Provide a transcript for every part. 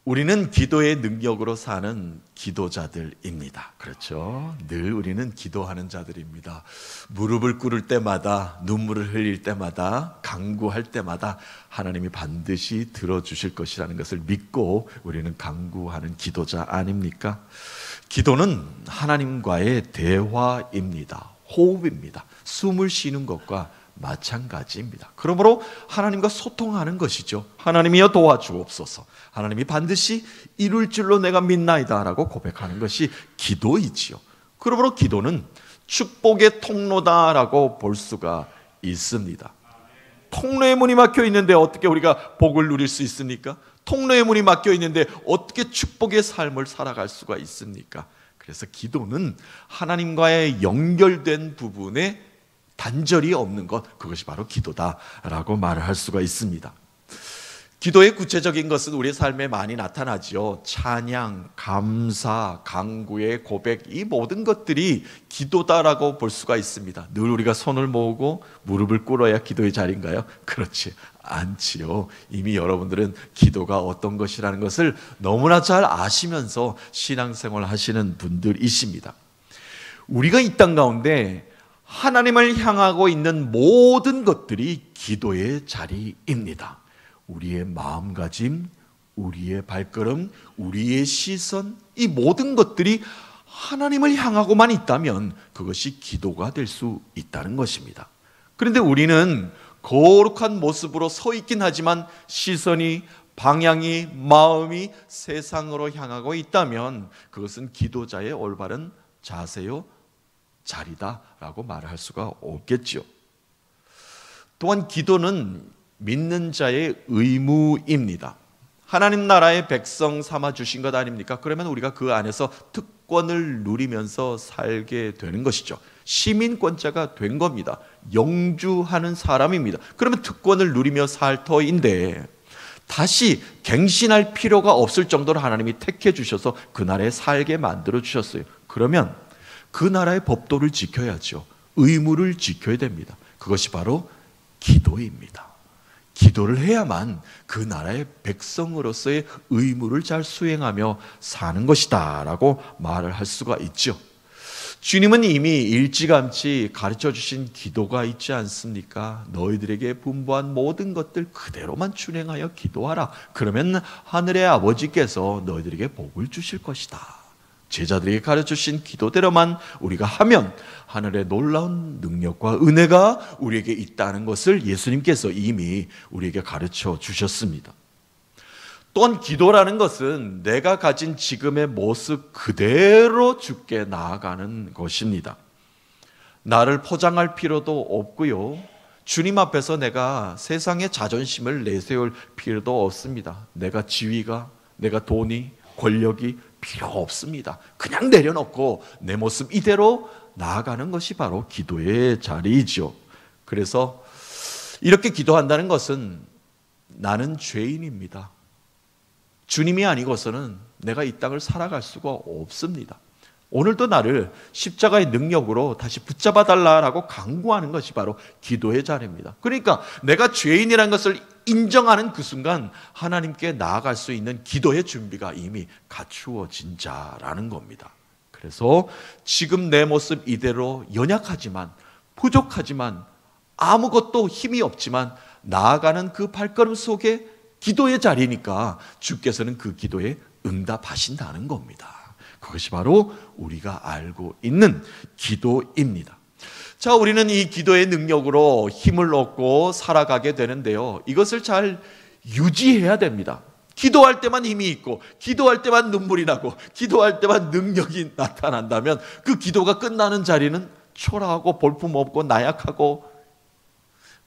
우리는 기도의 능력으로 사는 기도자들입니다. 그렇죠? 늘 우리는 기도하는 자들입니다. 무릎을 꿇을 때마다, 눈물을 흘릴 때마다, 간구할 때마다 하나님이 반드시 들어주실 것이라는 것을 믿고 우리는 간구하는 기도자 아닙니까? 기도는 하나님과의 대화입니다. 호흡입니다. 숨을 쉬는 것과 마찬가지입니다. 그러므로 하나님과 소통하는 것이죠. 하나님이여 도와주옵소서. 하나님이 반드시 이룰 줄로 내가 믿나이다 라고 고백하는 것이 기도이지요. 그러므로 기도는 축복의 통로다라고 볼 수가 있습니다. 통로의 문이 막혀 있는데 어떻게 우리가 복을 누릴 수 있습니까? 통로의 문이 막혀 있는데 어떻게 축복의 삶을 살아갈 수가 있습니까? 그래서 기도는 하나님과의 연결된 부분에 단절이 없는 것, 그것이 바로 기도다라고 말을 할 수가 있습니다. 기도의 구체적인 것은 우리의 삶에 많이 나타나지요. 찬양, 감사, 간구의 고백, 이 모든 것들이 기도다라고 볼 수가 있습니다. 늘 우리가 손을 모으고 무릎을 꿇어야 기도의 자리인가요? 그렇지 않지요. 이미 여러분들은 기도가 어떤 것이라는 것을 너무나 잘 아시면서 신앙생활을 하시는 분들이십니다. 우리가 이 땅 가운데 하나님을 향하고 있는 모든 것들이 기도의 자리입니다. 우리의 마음가짐, 우리의 발걸음, 우리의 시선, 이 모든 것들이 하나님을 향하고만 있다면 그것이 기도가 될 수 있다는 것입니다. 그런데 우리는 거룩한 모습으로 서 있긴 하지만 시선이, 방향이, 마음이 세상으로 향하고 있다면 그것은 기도자의 올바른 자세요, 자리다라고 말을 할 수가 없겠죠. 또한 기도는 믿는 자의 의무입니다. 하나님 나라의 백성 삼아 주신 것 아닙니까? 그러면 우리가 그 안에서 특권을 누리면서 살게 되는 것이죠. 시민권자가 된 겁니다. 영주하는 사람입니다. 그러면 특권을 누리며 살 터인데 다시 갱신할 필요가 없을 정도로 하나님이 택해 주셔서 그 나라에 살게 만들어 주셨어요. 그러면 그 나라의 법도를 지켜야죠. 의무를 지켜야 됩니다. 그것이 바로 기도입니다. 기도를 해야만 그 나라의 백성으로서의 의무를 잘 수행하며 사는 것이다 라고 말을 할 수가 있죠. 주님은 이미 일찌감치 가르쳐 주신 기도가 있지 않습니까? 너희들에게 분부한 모든 것들 그대로만 준행하여 기도하라. 그러면 하늘의 아버지께서 너희들에게 복을 주실 것이다. 제자들에게 가르쳐주신 기도대로만 우리가 하면 하늘의 놀라운 능력과 은혜가 우리에게 있다는 것을 예수님께서 이미 우리에게 가르쳐 주셨습니다. 또한 기도라는 것은 내가 가진 지금의 모습 그대로 주께 나아가는 것입니다. 나를 포장할 필요도 없고요. 주님 앞에서 내가 세상의 자존심을 내세울 필요도 없습니다. 내가 지위가, 내가 돈이, 권력이 필요 없습니다. 그냥 내려놓고 내 모습 이대로 나아가는 것이 바로 기도의 자리이죠. 그래서 이렇게 기도한다는 것은 나는 죄인입니다. 주님이 아니고서는 내가 이 땅을 살아갈 수가 없습니다. 오늘도 나를 십자가의 능력으로 다시 붙잡아 달라라고 간구하는 것이 바로 기도의 자리입니다. 그러니까 내가 죄인이라는 것을 인정하는 그 순간 하나님께 나아갈 수 있는 기도의 준비가 이미 갖추어진 자라는 겁니다. 그래서 지금 내 모습 이대로 연약하지만, 부족하지만, 아무것도 힘이 없지만 나아가는 그 발걸음 속에 기도의 자리니까 주께서는 그 기도에 응답하신다는 겁니다. 그것이 바로 우리가 알고 있는 기도입니다. 자, 우리는 이 기도의 능력으로 힘을 얻고 살아가게 되는데요. 이것을 잘 유지해야 됩니다. 기도할 때만 힘이 있고, 기도할 때만 눈물이 나고, 기도할 때만 능력이 나타난다면 그 기도가 끝나는 자리는 초라하고 볼품없고 나약하고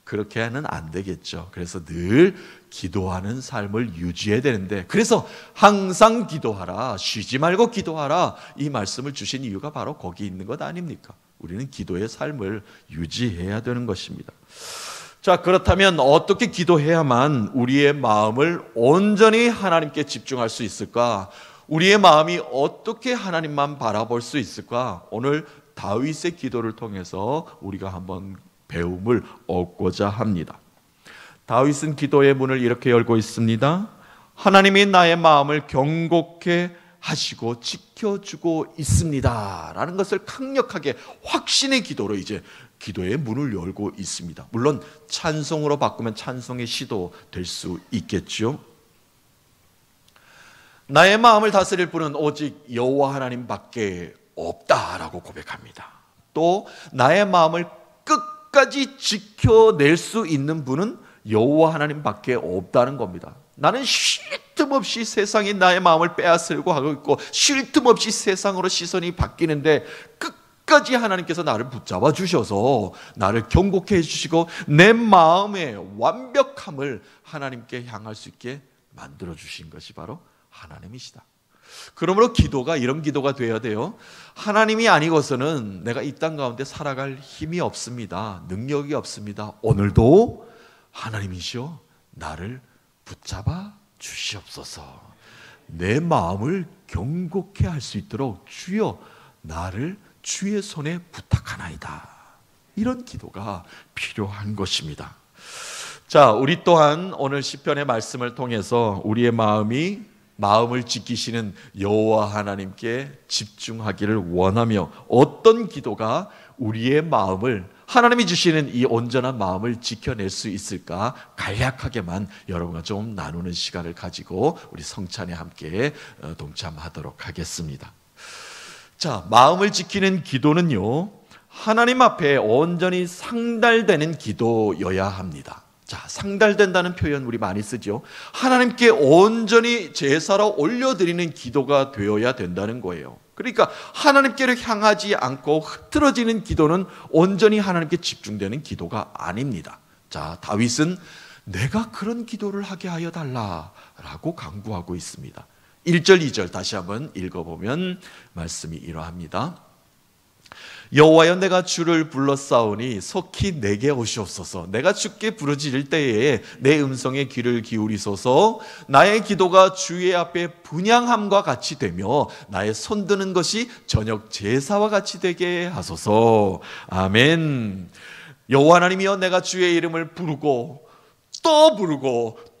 그렇게는 안 되겠죠. 그래서 늘 기도하는 삶을 유지해야 되는데, 그래서 항상 기도하라, 쉬지 말고 기도하라, 이 말씀을 주신 이유가 바로 거기 있는 것 아닙니까? 우리는 기도의 삶을 유지해야 되는 것입니다. 자, 그렇다면 어떻게 기도해야만 우리의 마음을 온전히 하나님께 집중할 수 있을까? 우리의 마음이 어떻게 하나님만 바라볼 수 있을까? 오늘 다윗의 기도를 통해서 우리가 한번 배움을 얻고자 합니다. 다윗은 기도의 문을 이렇게 열고 있습니다. 하나님이 나의 마음을 경고케 하시고 지켜주고 있습니다 라는 것을 강력하게 확신의 기도로 이제 기도의 문을 열고 있습니다. 물론 찬송으로 바꾸면 찬송의 시도 될 수 있겠죠. 나의 마음을 다스릴 분은 오직 여호와 하나님밖에 없다라고 고백합니다. 또 나의 마음을 끝까지 지켜낼 수 있는 분은 여호와 하나님밖에 없다는 겁니다. 나는 쉴 틈 없이 세상이 나의 마음을 빼앗으려고 하고 있고 쉴 틈 없이 세상으로 시선이 바뀌는데 끝까지 하나님께서 나를 붙잡아 주셔서 나를 경고케 해주시고 내 마음의 완벽함을 하나님께 향할 수 있게 만들어 주신 것이 바로 하나님이시다. 그러므로 기도가 이런 기도가 되어야 돼요. 하나님이 아니고서는 내가 이 땅 가운데 살아갈 힘이 없습니다. 능력이 없습니다. 오늘도 하나님이시여 나를 붙잡아 주시옵소서. 내 마음을 경고케 할 수 있도록 주여 나를 주의 손에 부탁하나이다. 이런 기도가 필요한 것입니다. 자, 우리 또한 오늘 시편의 말씀을 통해서 우리의 마음을 지키시는 여호와 하나님께 집중하기를 원하며 어떤 기도가 우리의 마음을 하나님이 주시는 이 온전한 마음을 지켜낼 수 있을까 간략하게만 여러분과 좀 나누는 시간을 가지고 우리 성찬에 함께 동참하도록 하겠습니다. 자, 마음을 지키는 기도는요 하나님 앞에 온전히 상달되는 기도여야 합니다. 자, 상달된다는 표현 우리 많이 쓰죠. 하나님께 온전히 제사로 올려드리는 기도가 되어야 된다는 거예요. 그러니까 하나님께로 향하지 않고 흐트러지는 기도는 온전히 하나님께 집중되는 기도가 아닙니다. 자, 다윗은 내가 그런 기도를 하게 하여 달라라고 간구하고 있습니다. 1절 2절 다시 한번 읽어보면 말씀이 이러합니다. 여호와여 내가 주를 불렀사오니 속히 내게 오시옵소서. 내가 주께 부르짖을 때에 내 음성에 귀를 기울이소서. 나의 기도가 주의 앞에 분향함과 같이 되며 나의 손드는 것이 저녁 제사와 같이 되게 하소서. 아멘. 여호와 하나님이여 내가 주의 이름을 부르고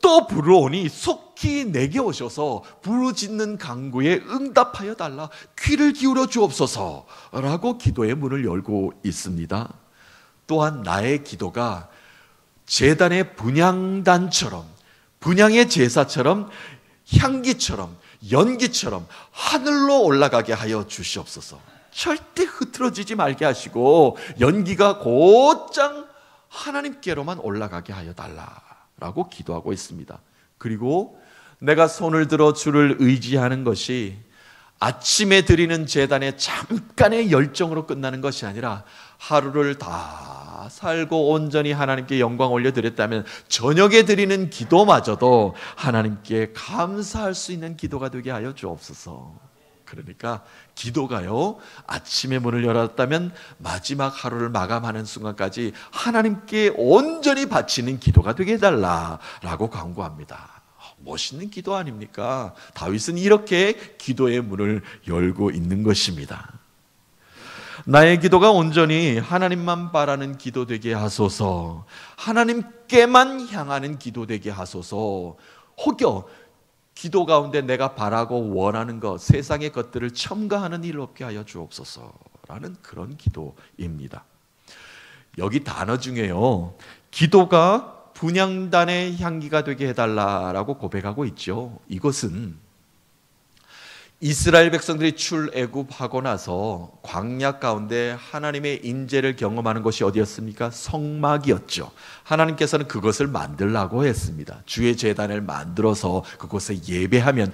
또 부르오니 속히 내게 오셔서 부르짖는 간구에 응답하여 달라. 귀를 기울여 주옵소서라고 기도의 문을 열고 있습니다. 또한 나의 기도가 제단의 분향단처럼, 분향의 제사처럼, 향기처럼, 연기처럼 하늘로 올라가게 하여 주시옵소서. 절대 흐트러지지 말게 하시고 연기가 곧장 하나님께로만 올라가게 하여 달라라고 기도하고 있습니다. 그리고 내가 손을 들어 주를 의지하는 것이 아침에 드리는 제단의 잠깐의 열정으로 끝나는 것이 아니라 하루를 다 살고 온전히 하나님께 영광 올려드렸다면 저녁에 드리는 기도마저도 하나님께 감사할 수 있는 기도가 되게 하여 주옵소서. 그러니까 기도가요 아침에 문을 열었다면 마지막 하루를 마감하는 순간까지 하나님께 온전히 바치는 기도가 되게 해달라라고 간구합니다. 멋있는 기도 아닙니까? 다윗은 이렇게 기도의 문을 열고 있는 것입니다. 나의 기도가 온전히 하나님만 바라는 기도 되게 하소서. 하나님께만 향하는 기도 되게 하소서. 혹여 기도 가운데 내가 바라고 원하는 것, 세상의 것들을 첨가하는 일 없게 하여 주옵소서라는 그런 기도입니다. 여기 단어 중에요, 기도가 분향단의 향기가 되게 해달라라고 고백하고 있죠. 이것은 이스라엘 백성들이 출애굽하고 나서 광야 가운데 하나님의 인재를 경험하는 곳이 어디였습니까? 성막이었죠. 하나님께서는 그것을 만들라고 했습니다. 주의 제단을 만들어서 그곳에 예배하면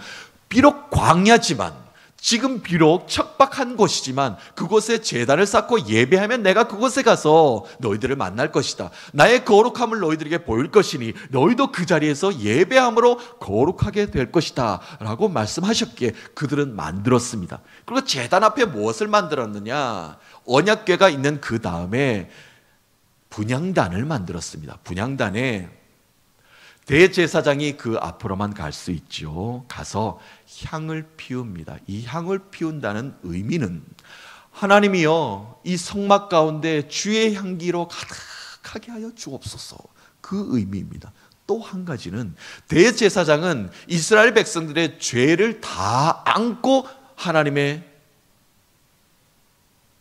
비록 광야지만, 지금 비록 척박한 곳이지만 그곳에 제단을 쌓고 예배하면 내가 그곳에 가서 너희들을 만날 것이다. 나의 거룩함을 너희들에게 보일 것이니 너희도 그 자리에서 예배함으로 거룩하게 될 것이다 라고 말씀하셨기에 그들은 만들었습니다. 그리고 제단 앞에 무엇을 만들었느냐? 언약궤가 있는 그 다음에 분향단을 만들었습니다. 분향단에 대제사장이 그 앞으로만 갈 수 있죠. 가서 향을 피웁니다. 이 향을 피운다는 의미는 하나님이여 이 성막 가운데 주의 향기로 가득하게 하여 주옵소서, 그 의미입니다. 또 한 가지는 대제사장은 이스라엘 백성들의 죄를 다 안고 하나님의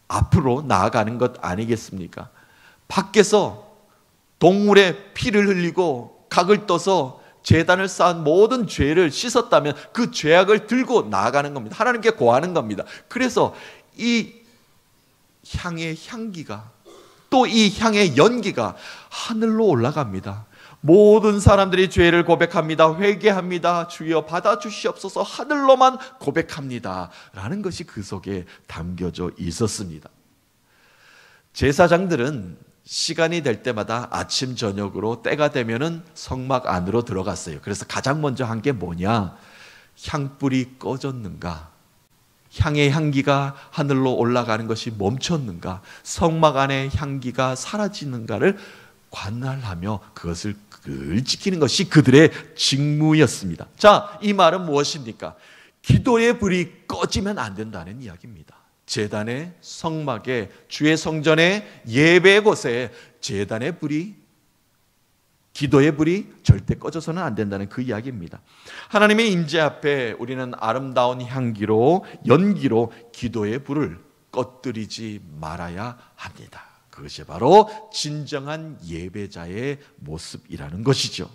앞으로 나아가는 것 아니겠습니까? 밖에서 동물의 피를 흘리고 각을 떠서 제단을 쌓은 모든 죄를 씻었다면 그 죄악을 들고 나아가는 겁니다. 하나님께 고하는 겁니다. 그래서 이 향의 향기가, 또 이 향의 연기가 하늘로 올라갑니다. 모든 사람들이 죄를 고백합니다. 회개합니다. 주여 받아주시옵소서. 하늘로만 고백합니다 라는 것이 그 속에 담겨져 있었습니다. 제사장들은 시간이 될 때마다 아침 저녁으로 때가 되면은 성막 안으로 들어갔어요. 그래서 가장 먼저 한 게 뭐냐? 향불이 꺼졌는가? 향의 향기가 하늘로 올라가는 것이 멈췄는가? 성막 안의 향기가 사라지는가를 관할하며 그것을 늘 지키는 것이 그들의 직무였습니다. 자, 이 말은 무엇입니까? 기도의 불이 꺼지면 안 된다는 이야기입니다. 제단의 성막에, 주의 성전의 예배 곳에 제단의 불이, 기도의 불이 절대 꺼져서는 안 된다는 그 이야기입니다. 하나님의 임재 앞에 우리는 아름다운 향기로, 연기로 기도의 불을 꺼뜨리지 말아야 합니다. 그것이 바로 진정한 예배자의 모습이라는 것이죠.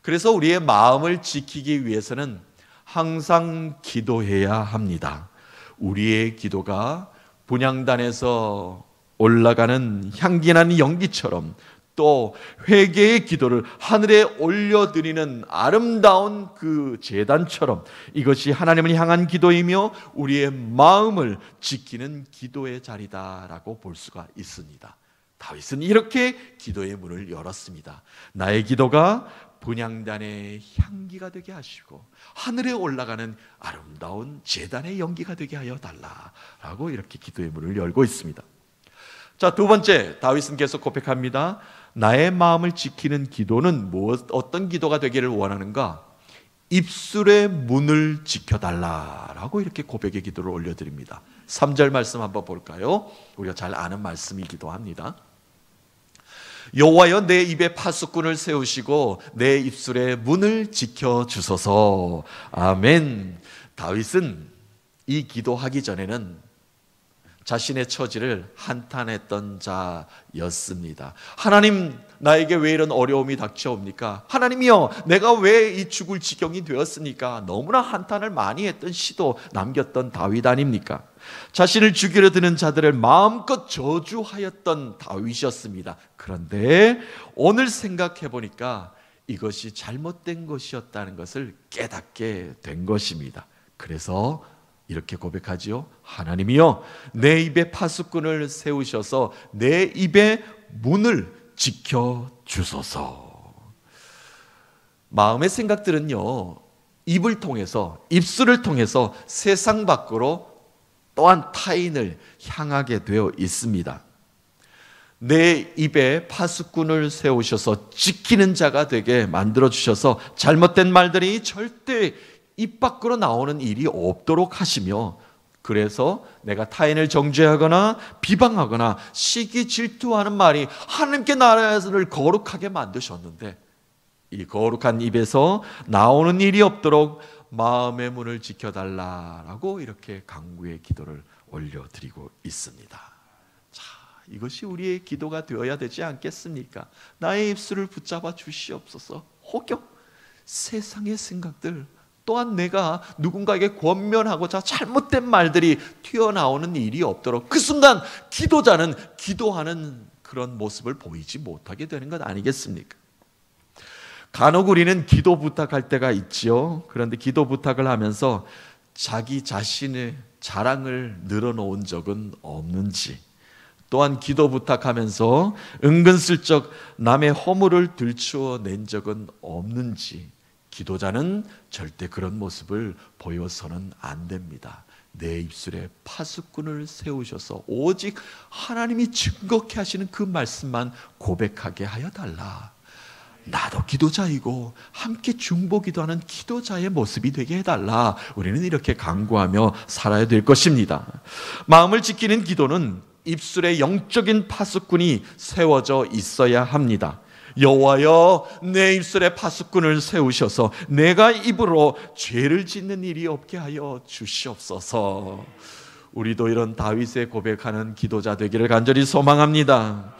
그래서 우리의 마음을 지키기 위해서는 항상 기도해야 합니다. 우리의 기도가 분향단에서 올라가는 향기나는 연기처럼, 또 회개의 기도를 하늘에 올려드리는 아름다운 그 제단처럼 이것이 하나님을 향한 기도이며 우리의 마음을 지키는 기도의 자리다라고 볼 수가 있습니다. 다윗은 이렇게 기도의 문을 열었습니다. 나의 기도가 분향단의 향기가 되게 하시고 하늘에 올라가는 아름다운 제단의 연기가 되게 하여 달라라고 이렇게 기도의 문을 열고 있습니다. 자, 두 번째, 다윗은 계속 고백합니다. 나의 마음을 지키는 기도는 어떤 기도가 되기를 원하는가? 입술의 문을 지켜달라라고 이렇게 고백의 기도를 올려드립니다. 3절 말씀 한번 볼까요? 우리가 잘 아는 말씀이기도 합니다. 여호와여, 내 입에 파수꾼을 세우시고 내 입술의 문을 지켜주소서. 아멘. 다윗은 이 기도하기 전에는 자신의 처지를 한탄했던 자였습니다. 하나님, 나에게 왜 이런 어려움이 닥쳐옵니까? 하나님이여, 내가 왜 이 죽을 지경이 되었습니까? 너무나 한탄을 많이 했던 시도 남겼던 다윗 아닙니까? 자신을 죽이려 드는 자들을 마음껏 저주하였던 다윗이었습니다. 그런데 오늘 생각해 보니까 이것이 잘못된 것이었다는 것을 깨닫게 된 것입니다. 그래서 이렇게 고백하지요. 하나님이여, 내 입에 파수꾼을 세우셔서 내 입의 문을 지켜주소서. 마음의 생각들은요, 입을 통해서, 입술을 통해서 세상 밖으로 또한 타인을 향하게 되어 있습니다. 내 입에 파수꾼을 세우셔서 지키는 자가 되게 만들어주셔서 잘못된 말들이 절대 입 밖으로 나오는 일이 없도록 하시며, 그래서 내가 타인을 정죄하거나 비방하거나 시기 질투하는 말이 하나님께 나라를 거룩하게 만드셨는데 이 거룩한 입에서 나오는 일이 없도록 마음의 문을 지켜달라라고 이렇게 간구의 기도를 올려드리고 있습니다. 자, 이것이 우리의 기도가 되어야 되지 않겠습니까? 나의 입술을 붙잡아 주시옵소서. 혹여 세상의 생각들, 또한 내가 누군가에게 권면하고자 잘못된 말들이 튀어나오는 일이 없도록 그 순간 기도자는 기도하는 그런 모습을 보이지 못하게 되는 것 아니겠습니까? 간혹 우리는 기도 부탁할 때가 있지요. 그런데 기도 부탁을 하면서 자기 자신의 자랑을 늘어놓은 적은 없는지, 또한 기도 부탁하면서 은근슬쩍 남의 허물을 들추어 낸 적은 없는지, 기도자는 절대 그런 모습을 보여서는 안 됩니다. 내 입술에 파수꾼을 세우셔서 오직 하나님이 증거케 하시는 그 말씀만 고백하게 하여 달라. 나도 기도자이고 함께 중보기도하는 기도자의 모습이 되게 해달라. 우리는 이렇게 간구하며 살아야 될 것입니다. 마음을 지키는 기도는 입술에 영적인 파수꾼이 세워져 있어야 합니다. 여호와여, 내 입술에 파수꾼을 세우셔서 내가 입으로 죄를 짓는 일이 없게 하여 주시옵소서. 우리도 이런 다윗의 고백하는 기도자 되기를 간절히 소망합니다.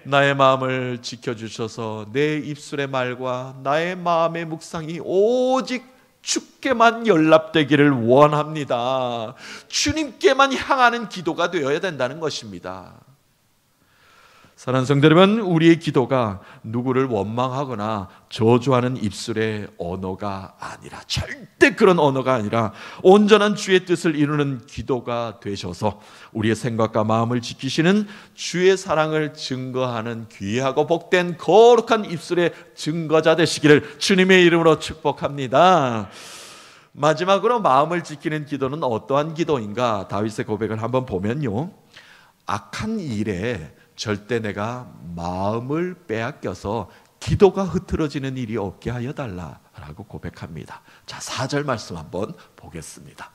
나의 마음을 지켜주셔서 내 입술의 말과 나의 마음의 묵상이 오직 주께만 연락되기를 원합니다. 주님께만 향하는 기도가 되어야 된다는 것입니다. 사랑하는 성도 여러분, 우리의 기도가 누구를 원망하거나 저주하는 입술의 언어가 아니라, 절대 그런 언어가 아니라 온전한 주의 뜻을 이루는 기도가 되셔서 우리의 생각과 마음을 지키시는 주의 사랑을 증거하는 귀하고 복된 거룩한 입술의 증거자 되시기를 주님의 이름으로 축복합니다. 마지막으로 마음을 지키는 기도는 어떠한 기도인가? 다윗의 고백을 한번 보면요, 악한 일에 절대 내가 마음을 빼앗겨서 기도가 흐트러지는 일이 없게 하여 달라라고 고백합니다. 자, 4절 말씀 한번 보겠습니다.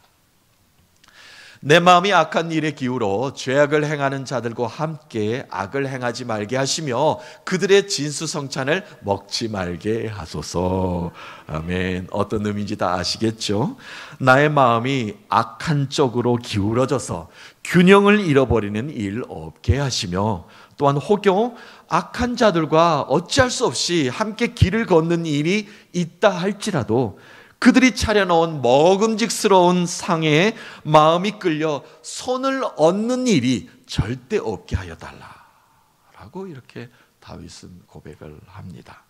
내 마음이 악한 일에 기울어 죄악을 행하는 자들과 함께 악을 행하지 말게 하시며 그들의 진수성찬을 먹지 말게 하소서. 아멘. 어떤 의미인지 다 아시겠죠? 나의 마음이 악한 쪽으로 기울어져서 균형을 잃어버리는 일 없게 하시며, 또한 혹여 악한 자들과 어찌할 수 없이 함께 길을 걷는 일이 있다 할지라도 그들이 차려놓은 먹음직스러운 상에 마음이 끌려 손을 얹는 일이 절대 없게 하여 달라라고 이렇게 다윗은 고백을 합니다.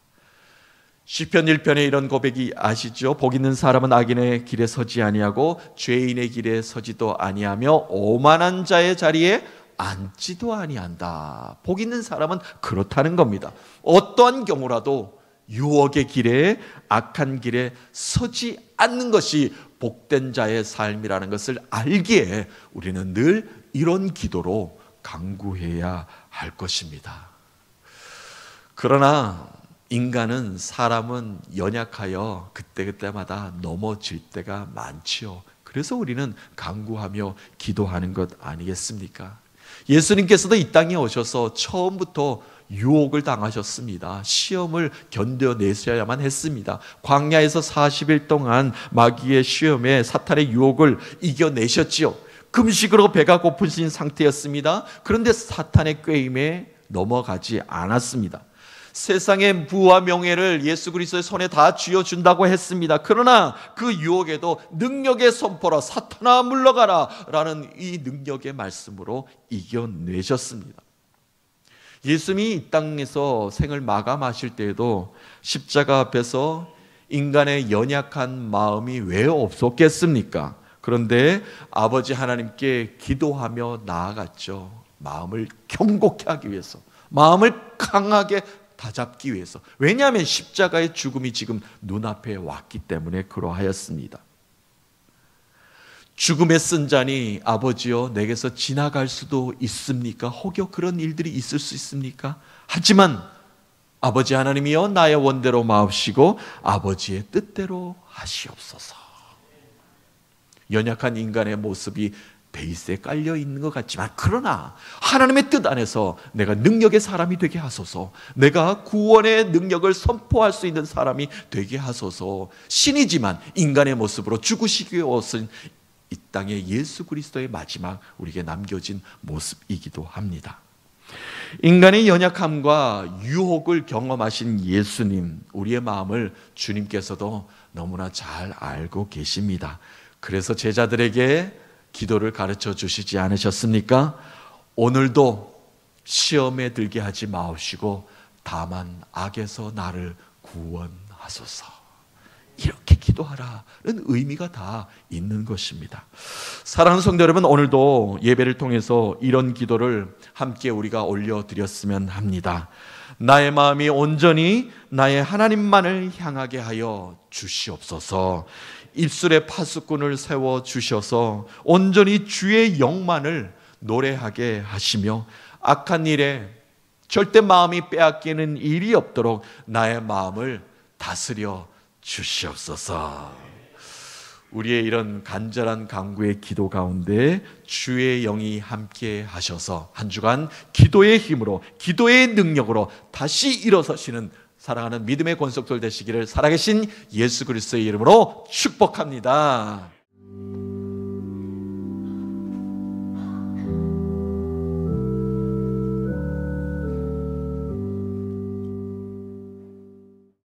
시편 1편에 이런 고백이 아시죠? 복 있는 사람은 악인의 길에 서지 아니하고 죄인의 길에 서지도 아니하며 오만한 자의 자리에 앉지도 아니한다. 복 있는 사람은 그렇다는 겁니다. 어떠한 경우라도 유혹의 길에, 악한 길에 서지 않는 것이 복된 자의 삶이라는 것을 알기에 우리는 늘 이런 기도로 강구해야 할 것입니다. 그러나 인간은, 사람은 연약하여 그때그때마다 넘어질 때가 많지요. 그래서 우리는 간구하며 기도하는 것 아니겠습니까? 예수님께서도 이 땅에 오셔서 처음부터 유혹을 당하셨습니다. 시험을 견뎌내셔야만 했습니다. 광야에서 40일 동안 마귀의 시험에, 사탄의 유혹을 이겨내셨지요. 금식으로 배가 고프신 상태였습니다. 그런데 사탄의 꾀임에 넘어가지 않았습니다. 세상의 부와 명예를 예수 그리스도의 손에 다 쥐어준다고 했습니다. 그러나 그 유혹에도 능력의 선포라, 사탄아 물러가라 라는 이 능력의 말씀으로 이겨내셨습니다. 예수님이 이 땅에서 생을 마감하실 때에도 십자가 앞에서 인간의 연약한 마음이 왜 없었겠습니까? 그런데 아버지 하나님께 기도하며 나아갔죠. 마음을 견고케 하기 위해서, 마음을 강하게 다잡기 위해서. 왜냐하면 십자가의 죽음이 지금 눈앞에 왔기 때문에 그러하였습니다. 죽음의 쓴잔이 아버지여 내게서 지나갈 수도 있습니까? 혹여 그런 일들이 있을 수 있습니까? 하지만 아버지 하나님이여 나의 원대로 마옵시고 아버지의 뜻대로 하시옵소서. 연약한 인간의 모습이 베이스에 깔려 있는 것 같지만, 그러나 하나님의 뜻 안에서 내가 능력의 사람이 되게 하소서, 내가 구원의 능력을 선포할 수 있는 사람이 되게 하소서. 신이지만 인간의 모습으로 죽으시기 위해 오신 이 땅에 예수 그리스도의 마지막 우리에게 남겨진 모습이기도 합니다. 인간의 연약함과 유혹을 경험하신 예수님, 우리의 마음을 주님께서도 너무나 잘 알고 계십니다. 그래서 제자들에게 기도를 가르쳐 주시지 않으셨습니까? 오늘도 시험에 들게 하지 마옵시고 다만 악에서 나를 구원하소서. 이렇게 기도하라는 의미가 다 있는 것입니다. 사랑하는 성도 여러분, 오늘도 예배를 통해서 이런 기도를 함께 우리가 올려드렸으면 합니다. 나의 마음이 온전히 나의 하나님만을 향하게 하여 주시옵소서. 입술에 파수꾼을 세워 주셔서 온전히 주의 영만을 노래하게 하시며 악한 일에 절대 마음이 빼앗기는 일이 없도록 나의 마음을 다스려 주시옵소서. 우리의 이런 간절한 간구의 기도 가운데 주의 영이 함께 하셔서 한 주간 기도의 힘으로, 기도의 능력으로 다시 일어서시는 사랑하는 믿음의 권속들 되시기를 살아계신 예수 그리스도의 이름으로 축복합니다.